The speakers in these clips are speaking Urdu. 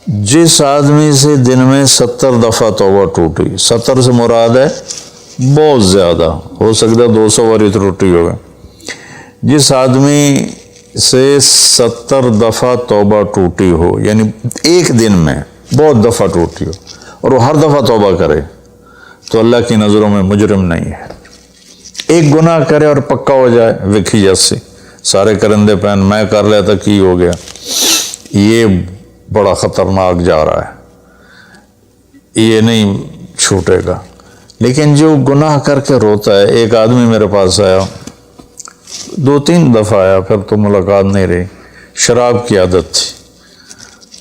جس آدمی سے دن میں 70 دفعہ توبہ ٹوٹی، 70 سے مراد ہے بہت زیادہ، ہو سکتا ہے 200 باری ٹوٹی ہوگا، جس آدمی سے 70 دفعہ توبہ ٹوٹی ہو، یعنی ایک دن میں بہت دفعہ ٹوٹی ہو اور وہ ہر دفعہ توبہ کرے، تو اللہ کی نظروں میں مجرم نہیں ہے۔ ایک گناہ کرے اور پکا ہو جائے وکھی جیسی، سارے کرندے پہن میں کر لیا تھا کی ہو گیا، یہ بڑا خطرناک جا رہا ہے، یہ نہیں چھوٹے گا۔ لیکن جو گناہ کر کے روتا ہے، ایک آدمی میرے پاس آیا، 2-3 دفعہ آیا، پھر تو ملاقات نہیں رہی، شراب کی عادت تھی،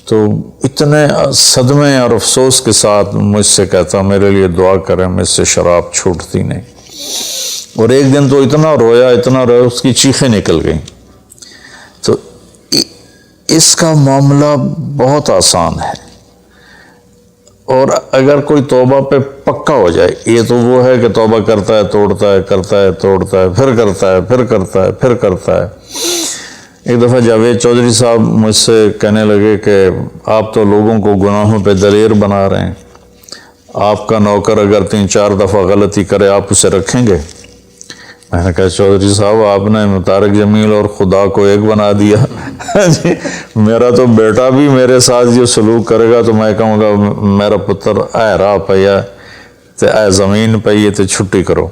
تو اتنے صدمے اور افسوس کے ساتھ مجھ سے کہتا میرے لیے دعا کریں، مجھ سے شراب چھوٹتی نہیں، اور ایک دن تو اتنا رویا اس کی چیخیں نکل گئیں۔ تو اس کا معاملہ بہت آسان ہے، اور اگر کوئی توبہ پہ پکا ہو جائے، یہ تو وہ ہے کہ توبہ کرتا ہے توڑتا ہے، کرتا ہے توڑتا ہے، پھر کرتا ہے، پھر کرتا ہے، پھر کرتا ہے۔ ایک دفعہ جاوید چودھری صاحب مجھ سے کہنے لگے کہ آپ تو لوگوں کو گناہوں پہ دلیر بنا رہے ہیں، آپ کا نوکر اگر 3-4 دفعہ غلطی کرے آپ اسے رکھیں گے؟ میں نے کہا چودھری صاحب آپ نے طارق جمیل اور خدا کو ایک بنا دیا، میرا تو بیٹا بھی میرے ساتھ جو سلوک کرے گا تو میں کہوں گا میرا پتر اے راہ پیا تے اے زمین پئی تے چھٹی کرو،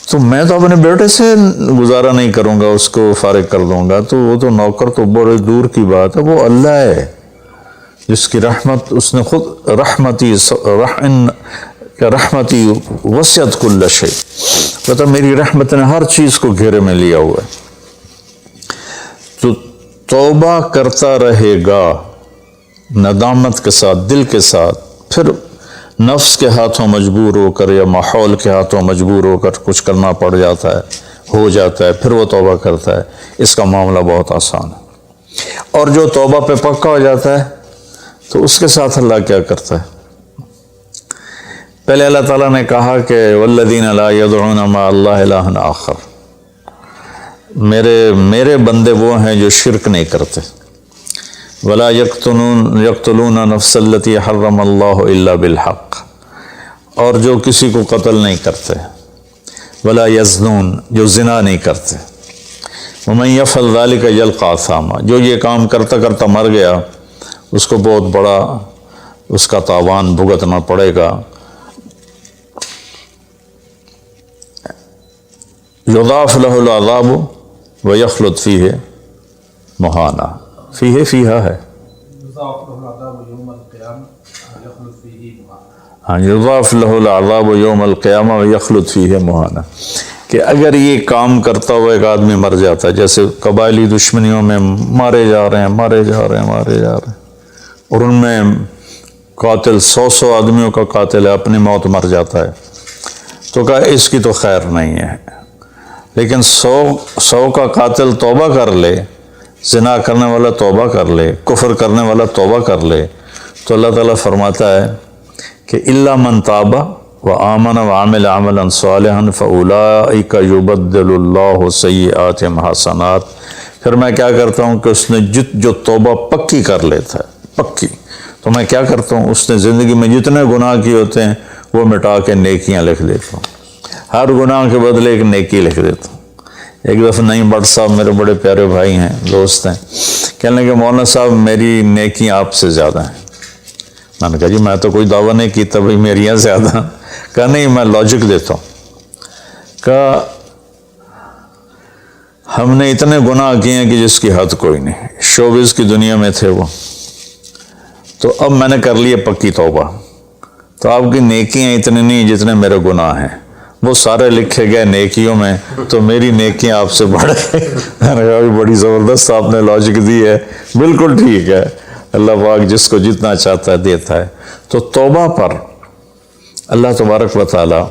تو میں تو اپنے بیٹے سے گزارا نہیں کروں گا، اس کو فارغ کر دوں گا، تو وہ تو نوکر تو بڑے دور کی بات ہے، وہ اللہ ہے جس کی رحمت، اس نے خود رحمتی وسعت کل شیء، پتہ میری رحمت نے ہر چیز کو گھیرے میں لیا ہوا ہے۔ تو توبہ کرتا رہے گا ندامت کے ساتھ، دل کے ساتھ، پھر نفس کے ہاتھوں مجبور ہو کر یا ماحول کے ہاتھوں مجبور ہو کر کچھ کرنا پڑ جاتا ہے، ہو جاتا ہے، پھر وہ توبہ کرتا ہے، اس کا معاملہ بہت آسان ہے۔ اور جو توبہ پہ پکا ہو جاتا ہے تو اس کے ساتھ اللہ کیا کرتا ہے؟ پہلے اللہ تعالیٰ نے کہا کہ والذین لا یدعون مع اللہ الہا آخر، میرے بندے وہ ہیں جو شرک نہیں کرتے، ولا یقتلون نفس التی حرم اللہ الا بالحق، اور جو کسی کو قتل نہیں کرتے، ولا یزنون، جو زنا نہیں کرتے، ومن یفعل ذلک یلقی اثاما، جو یہ کام کرتا کرتا مر گیا اس کو بہت بڑا اس کا تاوان بھگتنا پڑے گا، یضاعف لہ العذاب ویخلد فیہ مہانا، فیہا ہے، ہاں یضاعف لہ العذاب یوم القیامہ ویخلد فیہ مہانا، کہ اگر یہ کام کرتا ہوا ایک آدمی مر جاتا ہے، جیسے قبائلی دشمنیوں میں مارے جا رہے ہیں، اور ان میں قاتل 100 آدمیوں کا قاتل ہے، اپنی موت مر جاتا ہے، تو کہا اس کی تو خیر نہیں ہے، لیکن 100 کا قاتل توبہ کر لے، زنا کرنے والا توبہ کر لے، کفر کرنے والا توبہ کر لے، تو اللہ تعالیٰ فرماتا ہے کہ الا من تاب وآمن وعمل عملا صالحا فاولئک یبدل اللہ سیئاتہم حسنات، پھر میں کیا کرتا ہوں کہ اس نے جو توبہ پکی کر لیتا ہے، پکی، تو میں کیا کرتا ہوں اس نے زندگی میں جتنے گناہ کیے ہوتے ہیں وہ مٹا کے نیکیاں لکھ دیتا ہوں، ہر گناہ کے بدلے ایک نیکی لکھ دیتا ہوں۔ ایک دفعہ نعیم بٹ صاحب میرے بڑے پیارے بھائی ہیں، دوست ہیں، کہنے لگے مولانا صاحب میری نیکیاں آپ سے زیادہ ہیں۔ میں نے کہا جی میں تو کوئی دعویٰ نہیں کیتا بھائی میریاں زیادہ، کہا نہیں میں لاجک دیتا ہوں، کہا ہم نے اتنے گناہ کیے ہیں کہ جس کی حد کوئی نہیں، شوبز کی دنیا میں تھے وہ، تو اب میں نے کر لیے پکی توبہ، تو آپ کی نیکیاں اتنی نہیں جتنے میرے گناہ ہیں، وہ سارے لکھے گئے نیکیوں میں، تو میری نیکیاں آپ سے بڑھ گئی۔ میں نے کہا بڑی زبردست آپ نے لاجک دی ہے، بالکل ٹھیک ہے، اللہ پاک جس کو جتنا چاہتا ہے دیتا ہے۔ تو توبہ پر اللہ تبارک و تعالی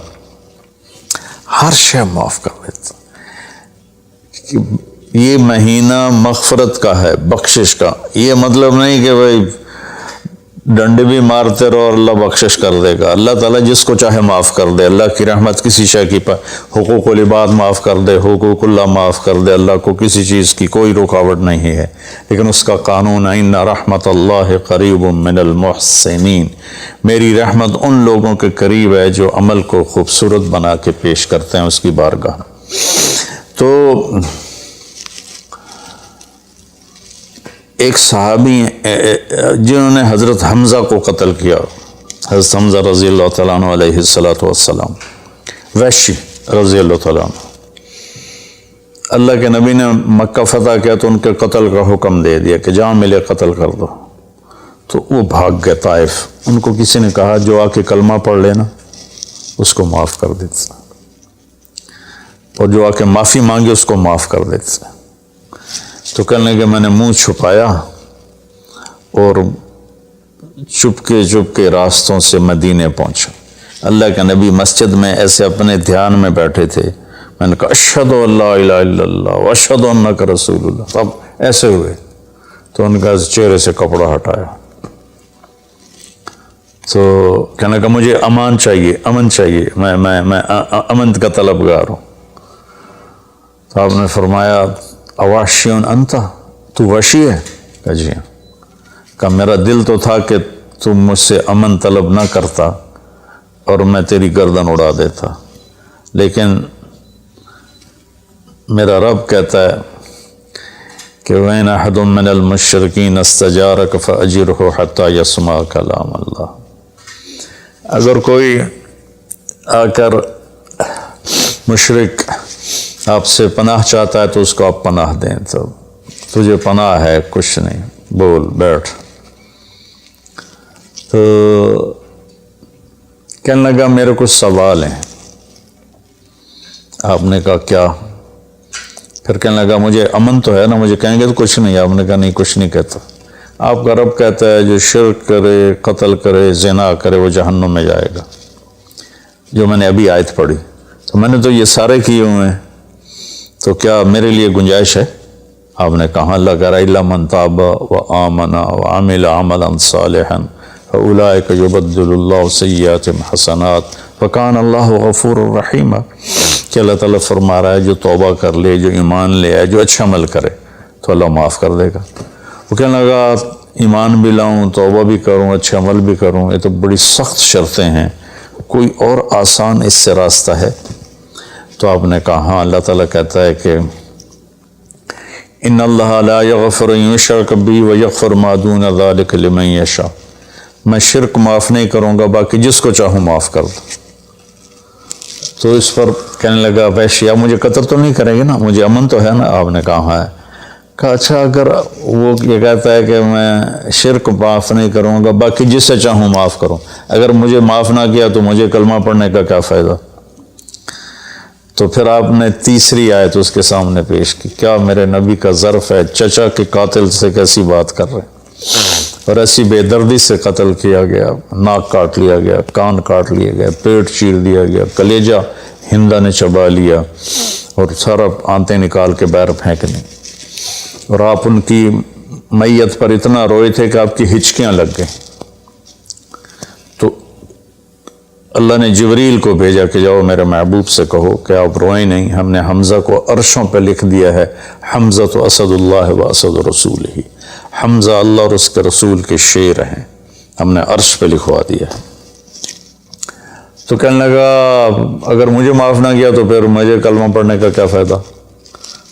ہر شے معاف کر دیتا، یہ مہینہ مغفرت کا ہے، بخشش کا، یہ مطلب نہیں کہ بھائی ڈنڈے بھی مارتے رہو اور اللہ بخشش کر دے گا. اللہ تعالیٰ جس کو چاہے معاف کر دے. اللہ کی رحمت کسی شے کی حقوق العباد معاف کر دے, حقوق اللہ معاف کر دے. اللہ کو کسی چیز کی کوئی رکاوٹ نہیں ہے, لیکن اس کا قانون ہے ان رحمت اللہ قریب من المحسنین. میری رحمت ان لوگوں کے قریب ہے جو عمل کو خوبصورت بنا کے پیش کرتے ہیں اس کی بارگاہ. تو ایک صحابی جنہوں نے حضرت حمزہ کو قتل کیا, حضرت حمزہ رضی اللہ تعالیٰ عنہ علیہ السلام, وحشی رضی اللہ تعالیٰ عنہ, اللہ کے نبی نے مکہ فتح کیا تو ان کے قتل کا حکم دے دیا کہ جہاں ملے قتل کر دو. تو وہ بھاگ گئے طائف. ان کو کسی نے کہا جو آ کے کلمہ پڑھ لینا اس کو معاف کر دیتے, اور جو آ کے معافی مانگے اس کو معاف کر دیتے. تو کہنے لگے میں نے منہ چھپایا اور چپ کے راستوں سے مدینے پہنچا. اللہ کے نبی مسجد میں ایسے اپنے دھیان میں بیٹھے تھے. میں نے کہا اشہد ان لا الہ الا اللہ واشہد انک رسول اللہ. سب ایسے ہوئے تو ان کا چہرے سے کپڑا ہٹایا. تو کہنے لگا مجھے امن چاہیے, میں امن کا طلبگار ہوں. تو آپ نے فرمایا اواشیون انتا, تو وحشی ہے؟ کہا جی ہاں. کہا میرا دل تو تھا کہ تم مجھ سے امن طلب نہ کرتا اور میں تیری گردن اڑا دیتا, لیکن میرا رب کہتا ہے کہ وَإِنْ أَحَدٌ مِّنَ الْمُشْرِكِينَ اسْتَجَارَكَ فَأَجِرْهُ حَتَّى يَسْمَعَ كَلَامَ اللَّهِ. اگر کوئی آ کر مشرک آپ سے پناہ چاہتا ہے تو اس کو آپ پناہ دیں. تو تجھے پناہ ہے, کچھ نہیں, بول بیٹھ. تو کہنے لگا میرے کچھ سوال ہیں. آپ نے کہا کیا؟ پھر کہنے لگا مجھے امن تو ہے نا, مجھے کہیں گے تو کچھ نہیں. آپ نے کہا نہیں کچھ نہیں کہتا. آپ کا رب کہتا ہے جو شرک کرے, قتل کرے, زنا کرے وہ جہنم میں جائے گا, جو میں نے ابھی آیت پڑھی. تو میں نے تو یہ سارے کیے ہوئے ہیں, تو کیا میرے لیے گنجائش ہے؟ آپ نے کہا اللہ کرا الا من تاب وآمن وعمل عملا صالحا فاولئک یبدل اللہ سیئاتہم حسنات وکان اللہ غفور الرحیم. کہ اللہ تعالیٰ فرما رہا ہے جو توبہ کر لے, جو ایمان لے آئے, جو اچھا عمل کرے تو اللہ معاف کر دے گا. وہ کہنے لگا ایمان بھی لاؤں, توبہ بھی کروں, اچھا عمل بھی کروں, یہ تو بڑی سخت شرطیں ہیں, کوئی اور آسان اس سے راستہ ہے؟ تو آپ نے کہا ہاں, اللہ تعالیٰ کہتا ہے کہ ان اللہ لا یغفر ان یشرک بہ ویغفر ما دون ذلک لمن یشاء. میں شرک معاف نہیں کروں گا, باقی جس کو چاہوں معاف کر دوں. تو اس پر کہنے لگا وحشی آپ مجھے قتل تو نہیں کریں گے نا, مجھے امن تو ہے نا؟ آپ نے کہا ہاں ہے. کہا اچھا اگر وہ یہ کہتا ہے کہ میں شرک معاف نہیں کروں گا, باقی جس سے چاہوں معاف کروں, اگر مجھے معاف نہ کیا تو مجھے کلمہ پڑھنے کا کیا فائدہ؟ تو پھر آپ نے تیسری آیت اس کے سامنے پیش کی. کیا میرے نبی کا ظرف ہے, چچا کے قاتل سے کیسی بات کر رہے ہیں, اور ایسی بے دردی سے قتل کیا گیا, ناک کاٹ لیا گیا, کان کاٹ لیا گیا, پیٹ چیر دیا گیا, کلیجہ ہندا نے چبا لیا اور سارا آنتیں نکال کے باہر پھینکنی, اور آپ ان کی میت پر اتنا روئے تھے کہ آپ کی ہچکیاں لگ گئیں. تو اللہ نے جبریل کو بھیجا کہ جاؤ میرے محبوب سے کہو کہ آپ روئیں نہیں, ہم نے حمزہ کو عرشوں پہ لکھ دیا ہے, حمزہ تو اسد اللہ و اسد رسول ہی, حمزہ اللہ اور اس کے رسول کے شیر ہیں, ہم نے عرش پہ لکھوا دیا ہے. تو کہنے لگا اگر مجھے معاف نہ کیا تو پھر مجھے کلمہ پڑھنے کا کیا فائدہ؟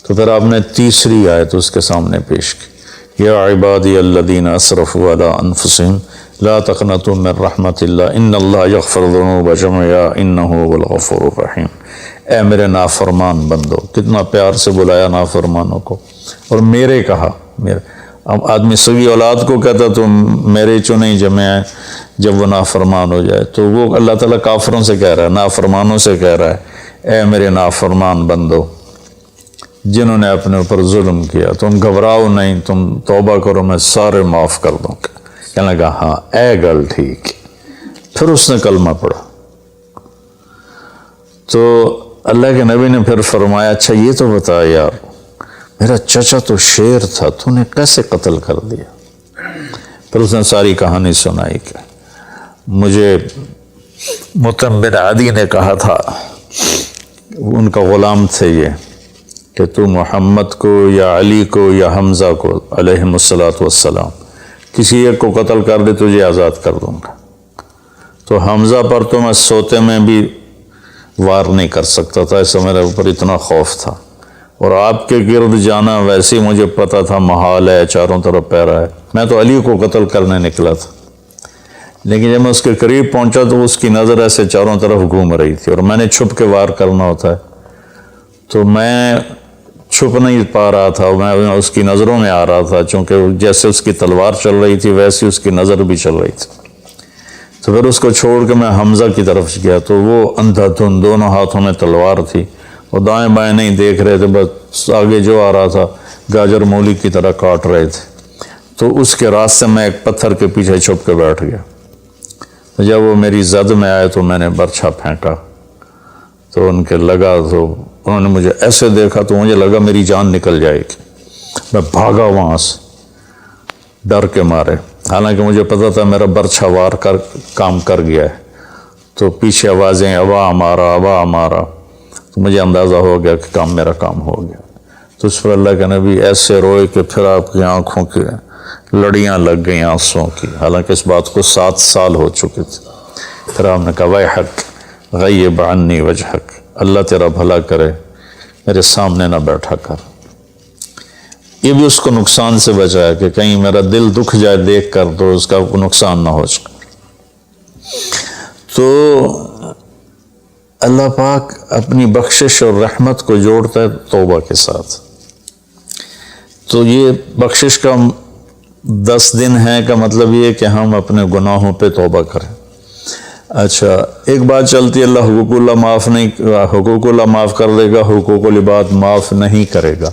تو پھر آپ نے تیسری آیت اس کے سامنے پیش کی. یا عبادی الذین اسرفوا علی انفسہم لا تقنطوا من رحمت اللہ ان اللہ یغفر الذنوب جميعا انہ هو الغفور الرحیم. اے میرے نافرمان بندو, کتنا پیار سے بلایا نافرمانوں کو, اور میرے کہا. میرے اب آدمی سوی اولاد کو کہتا تو میرے چنے جمع ہے, جب وہ نافرمان ہو جائے تو وہ اللہ تعالیٰ کافروں سے کہہ رہا ہے, نافرمانوں سے کہہ رہا ہے اے میرے نافرمان بندو جنہوں نے اپنے اوپر ظلم کیا, تم گھبراؤ نہیں, تم توبہ کرو, میں سارے معاف کر دوں گا. کہنے لگا ہاں اے گل ٹھیک. پھر اس نے کلمہ پڑھا. تو اللہ کے نبی نے پھر فرمایا اچھا یہ تو بتا یار, میرا چچا تو شیر تھا, تو نے کیسے قتل کر دیا؟ پھر اس نے ساری کہانی سنائی کہ مجھے مطعم بن عدی نے کہا تھا، ان کا غلام تھے یہ، کہ تو محمد کو یا علی کو یا حمزہ کو علیہم الصلاۃ والسلام کسی ایک کو قتل کر دے تجھے آزاد کر دوں گا۔ تو حمزہ پر تو میں سوتے میں بھی وار نہیں کر سکتا تھا، ایسا میرے اوپر اتنا خوف تھا، اور آپ کے گرد جانا ویسے ہی مجھے پتا تھا محال ہے، چاروں طرف پیرا ہے۔ میں تو علی کو قتل کرنے نکلا تھا، لیکن جب میں اس کے قریب پہنچا تو اس کی نظر ایسے چاروں طرف گھوم رہی تھی، اور میں نے چھپ کے وار کرنا ہوتا ہے، تو میں چھپ نہیں پا رہا تھا، میں اس کی نظروں میں آ رہا تھا، چونکہ جیسے اس کی تلوار چل رہی تھی ویسے اس کی نظر بھی چل رہی تھی۔ تو پھر اس کو چھوڑ کے میں حمزہ کی طرف گیا تو وہ اندھا دھند، دونوں ہاتھوں میں تلوار تھی، اور دائیں بائیں نہیں دیکھ رہے تھے، بس آگے جو آ رہا تھا گاجر مولی کی طرح کاٹ رہے تھے۔ تو اس کے راستے میں ایک پتھر کے پیچھے چھپ کے بیٹھ گیا۔ جب وہ میری زد میں آئے تو میں نے برچھا پھینکا، تو ان کے لگا، تو انہوں نے مجھے ایسے دیکھا تو مجھے لگا میری جان نکل جائے گی۔ میں بھاگا وہاں سے ڈر کے مارے، حالانکہ مجھے پتا تھا میرا برچھا وار کام کر گیا ہے۔ تو پیچھے آوازیں ابا ہمارا ابا ہمارا، تو مجھے اندازہ ہو گیا کہ میرا کام ہو گیا۔ تو اس پر اللہ کے نبی ایسے روئے کہ پھر آپ کی آنکھوں کی لڑیاں لگ گئیں آنسوں کی، حالانکہ اس بات کو 7 سال ہو چکے تھے۔ پھر آپ نے کہا ویحک غیب عنی وجہک، اللہ تیرا بھلا کرے میرے سامنے نہ بیٹھا کر۔ یہ بھی اس کو نقصان سے بچایا کہ کہیں میرا دل دکھ جائے دیکھ کر تو اس کا نقصان نہ ہو جائے۔ تو اللہ پاک اپنی بخشش اور رحمت کو جوڑتا ہے توبہ کے ساتھ۔ تو یہ بخشش کا 10 دن ہے کا مطلب یہ کہ ہم اپنے گناہوں پہ توبہ کریں۔ اچھا، ایک بات چلتی ہے، اللہ حقوق اللہ معاف کر دے گا، حقوق العباد معاف نہیں کرے گا۔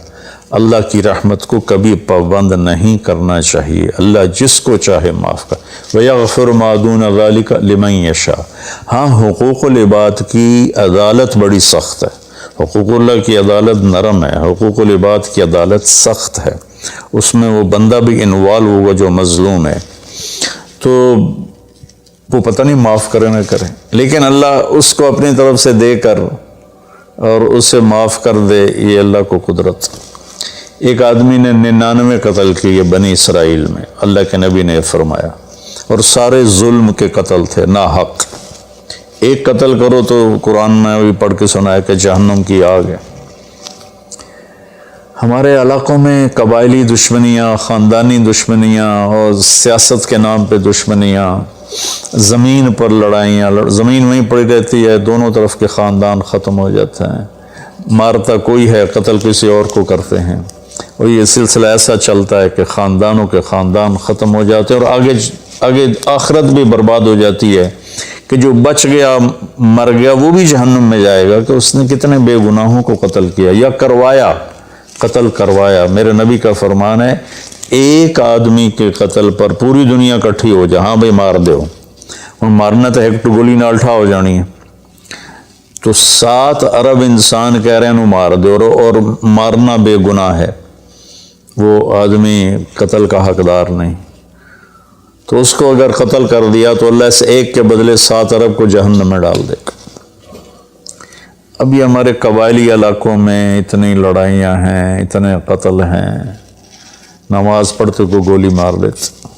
اللہ کی رحمت کو کبھی پابند نہیں کرنا چاہیے، اللہ جس کو چاہے معاف کر۔ وَيَغْفِرُ مَا دُونَ ذَلِكَ لِمَن يَشَاءُ۔ ہاں، حقوق العباد کی عدالت بڑی سخت ہے، حقوق اللہ کی عدالت نرم ہے، حقوق العباد کی عدالت سخت ہے، اس میں وہ بندہ بھی انوالو ہوگا جو مظلوم ہے، تو وہ پتہ نہیں معاف کرے نہ کرے، لیکن اللہ اس کو اپنی طرف سے دے کر اور اسے معاف کر دے، یہ اللہ کو قدرت۔ ایک آدمی نے 99 قتل کیے بنی اسرائیل میں، اللہ کے نبی نے فرمایا، اور سارے ظلم کے قتل تھے، ناحق۔ ایک قتل کرو تو قرآن میں بھی پڑھ کے سنایا کہ جہنم کی آگ ہے۔ ہمارے علاقوں میں قبائلی دشمنیاں، خاندانی دشمنیاں اور سیاست کے نام پہ دشمنیاں، زمین پر لڑائیاں، زمین وہیں پڑی رہتی ہے، دونوں طرف کے خاندان ختم ہو جاتے ہیں، مارتا کوئی ہے، قتل کسی اور کو کرتے ہیں، اور یہ سلسلہ ایسا چلتا ہے کہ خاندانوں کے خاندان ختم ہو جاتے ہیں، اور آگے آخرت بھی برباد ہو جاتی ہے کہ جو بچ گیا مر گیا وہ بھی جہنم میں جائے گا کہ اس نے کتنے بے گناہوں کو قتل کیا یا کروایا، قتل کروایا۔ میرے نبی کا فرمان ہے ایک آدمی کے قتل پر پوری دنیا اکٹھی ہو جائے، ہاں بھائی مار دو، اور مارنا تو ایک گولی نال ٹھا ہو جانی ہے، تو 7 ارب انسان کہہ رہے ہیں انہوں مار دو، اور مارنا بے گناہ ہے، وہ آدمی قتل کا حقدار نہیں، تو اس کو اگر قتل کر دیا تو اللہ اس ایک کے بدلے 7 ارب کو جہنم میں ڈال دے گا۔ اب یہ ہمارے قبائلی علاقوں میں اتنی لڑائیاں ہیں، اتنے قتل ہیں، نماز پڑھتے کو گولی مار دیتے،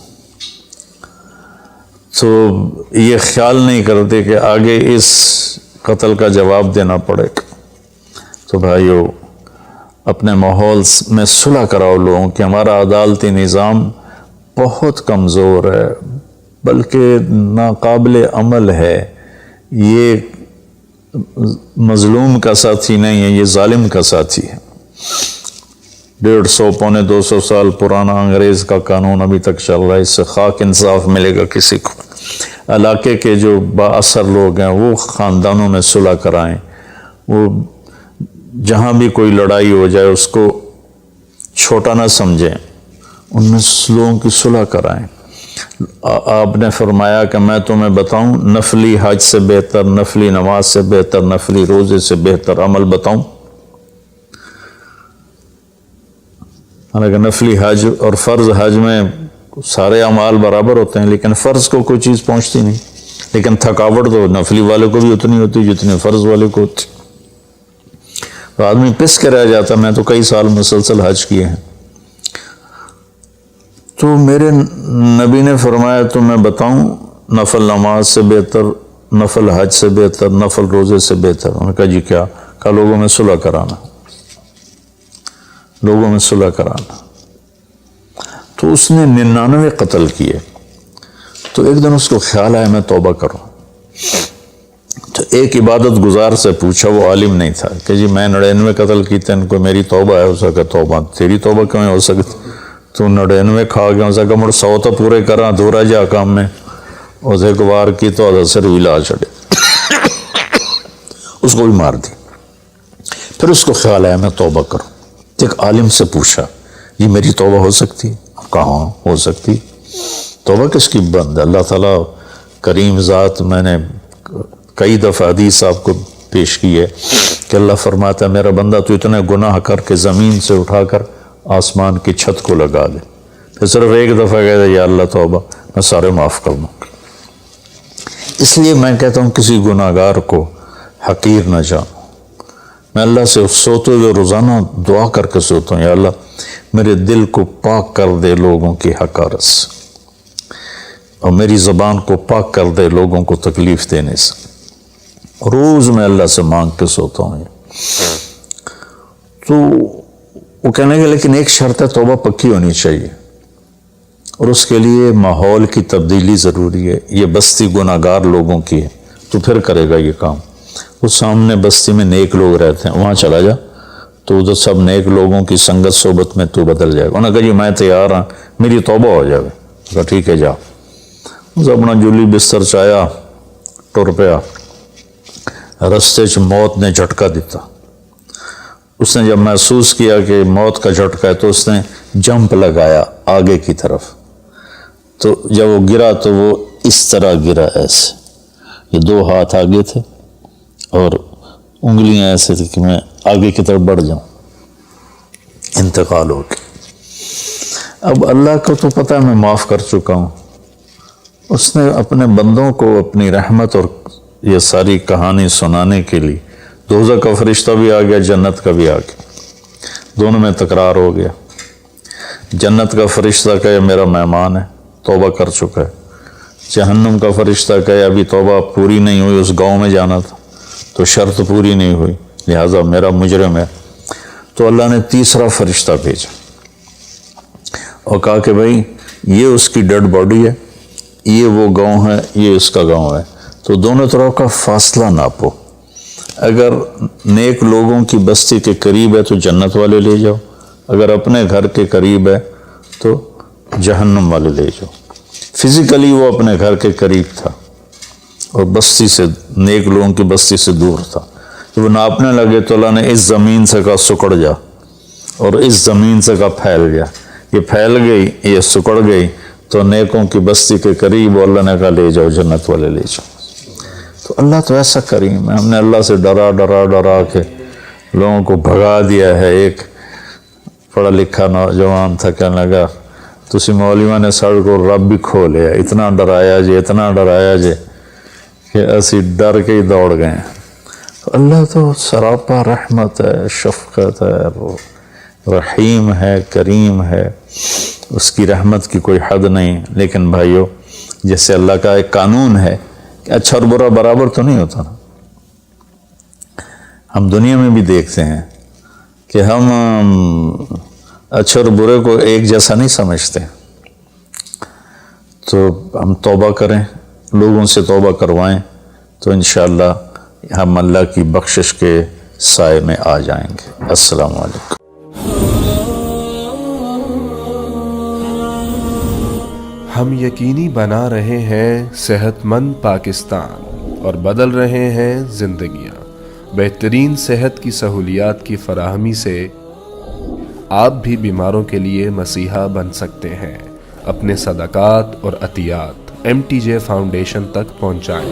تو یہ خیال نہیں کرتے کہ آگے اس قتل کا جواب دینا پڑے گا۔ تو بھائیو، اپنے ماحول میں صلح کراؤ لوگوں کہ ہمارا عدالتی نظام بہت کمزور ہے، بلکہ ناقابل عمل ہے، یہ مظلوم کا ساتھی نہیں ہے، یہ ظالم کا ساتھی ہے۔ 150 پونے 200 سال پرانا انگریز کا قانون ابھی تک چل رہا ہے، اس سے خاک انصاف ملے گا کسی کو؟ علاقے کے جو با اثر لوگ ہیں وہ خاندانوں میں صلح کرائیں، وہ جہاں بھی کوئی لڑائی ہو جائے اس کو چھوٹا نہ سمجھیں، ان میں لوگوں کی صلح کرائیں۔ آپ نے فرمایا کہ میں تمہیں بتاؤں نفلی حج سے بہتر، نفلی نماز سے بہتر، نفلی روزے سے بہتر عمل بتاؤں؟ حالانکہ نفلی حج اور فرض حج میں سارے اعمال برابر ہوتے ہیں لیکن فرض کو کوئی چیز پہنچتی نہیں، لیکن تھکاوٹ تو نفلی والے کو بھی اتنی ہوتی جتنی فرض والے کو ہوتی، تو آدمی پس کے رہ جاتا۔ میں تو کئی سال مسلسل حج کیے ہیں، تو میرے نبی نے فرمایا تو میں بتاؤں نفل نماز سے بہتر، نفل حج سے بہتر، نفل روزے سے بہتر؟ انہوں نے کہا جی کیا؟ کہا لوگوں میں صلح کرانا، لوگوں میں صلح کرانا۔ تو اس نے 99 قتل کیے، تو ایک دن اس کو خیال آیا میں توبہ کروں، تو ایک عبادت گزار سے پوچھا، وہ عالم نہیں تھا، کہ جی میں 99 قتل کیتے ان کو میری توبہ ہے؟ اس کا توبہ تیری توبہ کیوں ہو سکتی؟ تو 99 کھا گیا، اس کا 100 تو پورے کرا دورا جا کام میں، اس ایک وار کی تو اثر علاج چڑھے، اس کو بھی مار دی۔ پھر اس کو خیال آیا میں توبہ کروں، ایک عالم سے پوچھا جی میری توبہ ہو سکتی؟ کہاں ہو سکتی؟ توبہ کس کی بند ہے؟ اللہ تعالیٰ کریم ذات، میں نے کئی دفعہ حدیث آپ کو پیش کی ہے کہ اللہ فرماتا ہے میرا بندہ تو اتنے گناہ کر کے زمین سے اٹھا کر آسمان کی چھت کو لگا لے، پھر صرف ایک دفعہ کہتا یا اللہ توبہ، میں سارے معاف کر دوں۔ اس لیے میں کہتا ہوں کسی گناہ گار کو حقیر نہ جانو۔ میں اللہ سے سوتے ہوئے روزانہ دعا کر کے سوتا ہوں، یا اللہ میرے دل کو پاک کر دے لوگوں کی حقارت سے، اور میری زبان کو پاک کر دے لوگوں کو تکلیف دینے سے۔ روز میں اللہ سے مانگ کے سوتا ہوں۔ تو وہ کہنے گے لیکن ایک شرط ہے، توبہ پکی ہونی چاہیے، اور اس کے لیے ماحول کی تبدیلی ضروری ہے۔ یہ بستی گناہ گار لوگوں کی ہے، تو پھر کرے گا یہ کام۔ وہ سامنے بستی میں نیک لوگ رہتے ہیں، وہاں چلا جا، تو ادھر سب نیک لوگوں کی سنگت صحبت میں تو بدل جائے گا۔ انہوں نے کہا جی میں تیار ہوں، میری توبہ ہو جائے۔ کہا ٹھیک ہے جا۔ اس اپنا جولی بستر چایا، ٹر پیا، رستے چ موت نے جھٹکا دیتا۔ اس نے جب محسوس کیا کہ موت کا جھٹکا ہے تو اس نے جمپ لگایا آگے کی طرف، تو جب وہ گرا تو وہ اس طرح گرا، ایسے، یہ 2 ہاتھ آگے تھے اور انگلیاں ایسے تھی کہ میں آگے کی طرف بڑھ جاؤں، انتقال ہو گیا۔ اب اللہ کو تو پتہ ہے میں معاف کر چکا ہوں، اس نے اپنے بندوں کو اپنی رحمت اور یہ ساری کہانی سنانے کے لیے دوزخ کا فرشتہ بھی آ گیا، جنت کا بھی آ گیا، دونوں میں تکرار ہو گیا۔ جنت کا فرشتہ کہے میرا مہمان ہے، توبہ کر چکا ہے۔ جہنم کا فرشتہ کہے ابھی توبہ پوری نہیں ہوئی، اس گاؤں میں جانا تھا تو شرط پوری نہیں ہوئی، لہٰذا میرا مجرم ہے۔ تو اللہ نے تیسرا فرشتہ بھیجا اور کہا کہ بھائی یہ اس کی ڈیڈ باڈی ہے، یہ وہ گاؤں ہے، یہ اس کا گاؤں ہے، تو دونوں طرف کا فاصلہ ناپو۔ اگر نیک لوگوں کی بستی کے قریب ہے تو جنت والے لے جاؤ، اگر اپنے گھر کے قریب ہے تو جہنم والے لے جاؤ۔ فزیکلی وہ اپنے گھر کے قریب تھا اور بستی سے، نیک لوگوں کی بستی سے دور تھا۔ جب وہ ناپنے لگے تو اللہ نے اس زمین سے کہا سکڑ جا، اور اس زمین سے کہا پھیل جا۔ یہ پھیل گئی، یہ سکڑ گئی، تو نیکوں کی بستی کے قریب اللہ نے کہا لے جاؤ، جنت والے لے جاؤ۔ تو اللہ تو ایسا کریم ہے، ہم نے اللہ سے ڈرا ڈرا ڈرا کے لوگوں کو بھگا دیا ہے۔ ایک پڑھا لکھا نوجوان تھا، کہنے لگا تسی مولویوں نے ساڑھ کو رب بھی کھو لیا، اتنا ڈرایا جے، اتنا ڈرایا جے کہ اسی ڈر کے ہی دوڑ گئے ہیں۔ اللہ تو سراپا رحمت ہے، شفقت ہے، رحیم ہے، کریم ہے، اس کی رحمت کی کوئی حد نہیں۔ لیکن بھائیو، جیسے اللہ کا ایک قانون ہے کہ اچھا اور برا برابر تو نہیں ہوتا نا۔ ہم دنیا میں بھی دیکھتے ہیں کہ ہم اچھے اور برے کو ایک جیسا نہیں سمجھتے، تو ہم توبہ کریں، لوگوں سے توبہ کروائیں، تو انشاءاللہ ہم اللہ کی بخشش کے سائے میں آ جائیں گے۔ السلام علیکم۔ ہم یقینی بنا رہے ہیں صحت مند پاکستان اور بدل رہے ہیں زندگیاں۔ بہترین صحت کی سہولیات کی فراہمی سے آپ بھی بیماروں کے لیے مسیحا بن سکتے ہیں۔ اپنے صدقات اور عطیات MTJ فاؤنڈیشن تک پہنچائیں۔